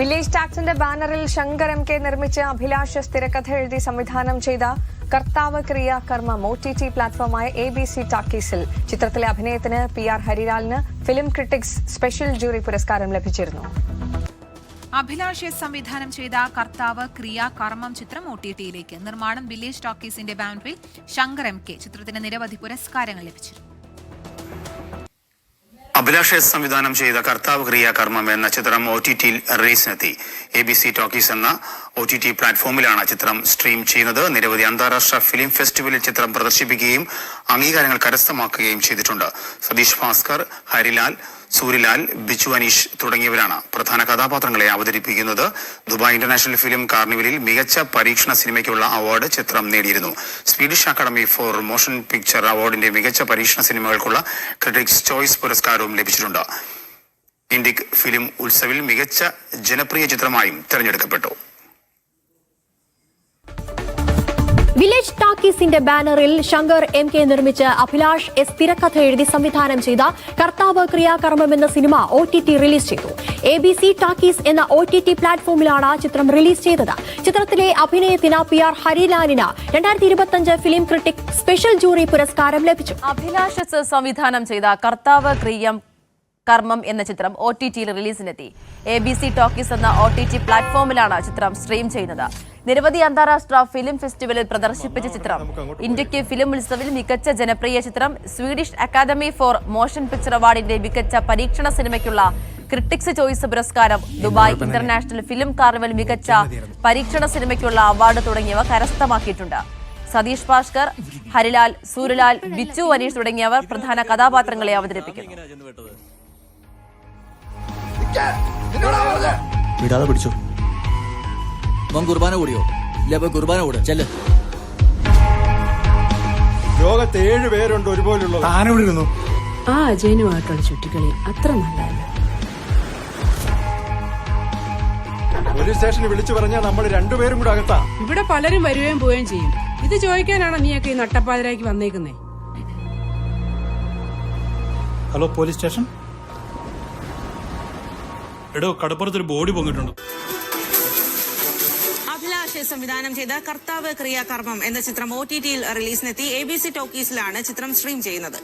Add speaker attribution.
Speaker 1: Village ടാക്സിന്റെ ബാനറിൽ Shankar M K നിർമ്മിച്ച അഭിലാഷ് തിരക്കഥ എഴുതി സംവിധാനം ചെയ്ത കർത്താവ് ക്രിയ കർമ്മം OTT പ്ലാറ്റ്ഫോമായ ABC ടാക്കീസിൽ ചിത്രത്തിലെ അഭിനയത്തിന് PR ഹരിലാലിന് ഫിലിം ക്രിട്ടിക്സ് സ്പെഷ്യൽ ജൂറി പുരസ്കാരം ലഭിച്ചിരുന്നു.
Speaker 2: അഭിലാഷ് സംവിധാനം ചെയ്ത കർത്താവ് ക്രിയ കർമ്മം ചിത്രം OTTയിലേക്ക്. നിർമ്മാണം വില്ലേജ് ടാക്കീസിന്റെ ബാനറിൽ ശങ്കർ MK. ചിത്രത്തിന് നിരവധി പുരസ്കാരങ്ങൾ ലഭിച്ചിരുന്നു.
Speaker 3: അഭിലാഷ് സംവിധാനം ചെയ്ത കർത്താവ് ക്രിയ കർമ്മം എന്ന ചിത്രം OTTയിൽ റിലീസിനെത്തി. ABC ടോക്കീസ് എന്ന OTT പ്ലാറ്റ്ഫോമിലാണ് ചിത്രം സ്ട്രീം ചെയ്യുന്നത്. നിരവധി അന്താരാഷ്ട്ര ഫിലിം ഫെസ്റ്റിവലിൽ ചിത്രം പ്രദർശിപ്പിക്കുകയും അംഗീകാരങ്ങൾ കരസ്ഥമാക്കുകയും ചെയ്തിട്ടുണ്ട്. സതീഷ് ഭാസ്കർ, ഹരിലാൽ, സൂര്യലാൽ, ബിച്ചു അനീഷ് തുടങ്ങിയവരാണ് പ്രധാന കഥാപാത്രങ്ങളെ അവതരിപ്പിക്കുന്നത്. ദുബായ് ഇന്റർനാഷണൽ ഫിലിം കാർണിവലിൽ മികച്ച പരീക്ഷണ സിനിമയ്ക്കുള്ള അവാർഡ് ചിത്രം നേടിയിരുന്നു. Swedish academy for motion picture അവാർഡിന്റെ മികച്ച പരീക്ഷണ സിനിമകൾക്കുള്ള ക്രിട്ടിക്സ് ചോയ്സ് പുരസ്കാരവും ലഭിച്ചിട്ടുണ്ട്. ഇൻഡിക് ഫിലിം ഉത്സവിൽ മികച്ച ജനപ്രിയ ചിത്രമായും തെരഞ്ഞെടുക്കപ്പെട്ടു.
Speaker 4: വില്ലേജ് ടാക്കീസിന്റെ ബാനറിൽ ശങ്കർ MK നിർമ്മിച്ച് അഭിലാഷ് തിരക്കഥ എഴുതി സംവിധാനം ചെയ്ത കർത്താവ് ക്രിയാകർമ്മം എന്ന സിനിമ OTT റിലീസ് ചെയ്തു. ABC ടാക്കീസ് എന്ന OTT പ്ലാറ്റ്ഫോമിലാണ് ചിത്രം റിലീസ് ചെയ്തത്. ചിത്രത്തിലെ അഭിനയത്തിന് PR ഹരിലാലിന് 2025 ഫിലിം ക്രിട്ടിക് സ്പെഷ്യൽ ജൂറി പുരസ്കാരം ലഭിച്ചു.
Speaker 5: അഭിലാഷ് സംവിധാനം ചെയ്ത കർത്താവ് ക്രിയ കർമ്മം എന്ന ചിത്രം OTTയിൽ റിലീസിനെത്തി. ABC ടോക്കീസ് എന്ന OTT പ്ലാറ്റ്ഫോമിലാണ് ചിത്രം സ്ട്രീം ചെയ്യുന്നത്. നിരവധി അന്താരാഷ്ട്ര ഫിലിം ഫെസ്റ്റിവലിൽ പ്രദർശിപ്പിച്ച ചിത്രം ഇന്ത്യക്ക് ഫിലിം ഉത്സവിൽ മികച്ച ജനപ്രിയ ചിത്രം, Swedish academy for motion picture അവാർഡിന്റെ മികച്ച പരീക്ഷണ സിനിമയ്ക്കുള്ള ക്രിട്ടിക്സ് ചോയ്സ് പുരസ്കാരം, ദുബായ് ഇന്റർനാഷണൽ ഫിലിം കാർണിവൽ മികച്ച പരീക്ഷണ സിനിമയ്ക്കുള്ള അവാർഡ് തുടങ്ങിയവ കരസ്ഥമാക്കിയിട്ടുണ്ട്. സതീഷ് ഭാസ്കർ, ഹരിലാൽ, സൂര്യലാൽ, ബിച്ചു അനീഷ് തുടങ്ങിയവർ പ്രധാന കഥാപാത്രങ്ങളെ അവതരിപ്പിക്കുന്നു.
Speaker 6: വിടാതെ പിടിച്ചോ. കുർബാന കൂടിയോ? ഇല്ല, കുർബാന കൂടെ ചെല്ല്.
Speaker 7: ലോകത്ത് 7 പേരുണ്ട് ഒരുപോലുള്ളത്.
Speaker 8: ആ അജയനുമായിട്ടുള്ള ചുറ്റിക്കളി അത്ര നല്ലതല്ല.
Speaker 7: പോലീസ് സ്റ്റേഷനിൽ വിളിച്ചു പറഞ്ഞാൽ നമ്മൾ 2 പേരും കൂടെ അകത്താ.
Speaker 8: ഇവിടെ പലരും വരുകയും പോവുകയും ചെയ്യും. ഇത് ചോദിക്കാനാണ് നീയൊക്കെ ഈ നട്ടപ്പാതിരാക്കി വന്നേക്കുന്നേ?
Speaker 9: Hello, police station. എടോ, കടപ്പുറത്തൊരു ബോഡി പൊങ്ങിയിട്ടുണ്ട്.
Speaker 10: അഭിലാഷ് സംവിധാനം ചെയ്ത കർത്താവ് ക്രിയ കർമ്മം എന്ന ചിത്രം OTTയിൽ റിലീസിനെത്തി. ABC ടോക്കീസിലാണ് ചിത്രം സ്ട്രീം ചെയ്യുന്നത്.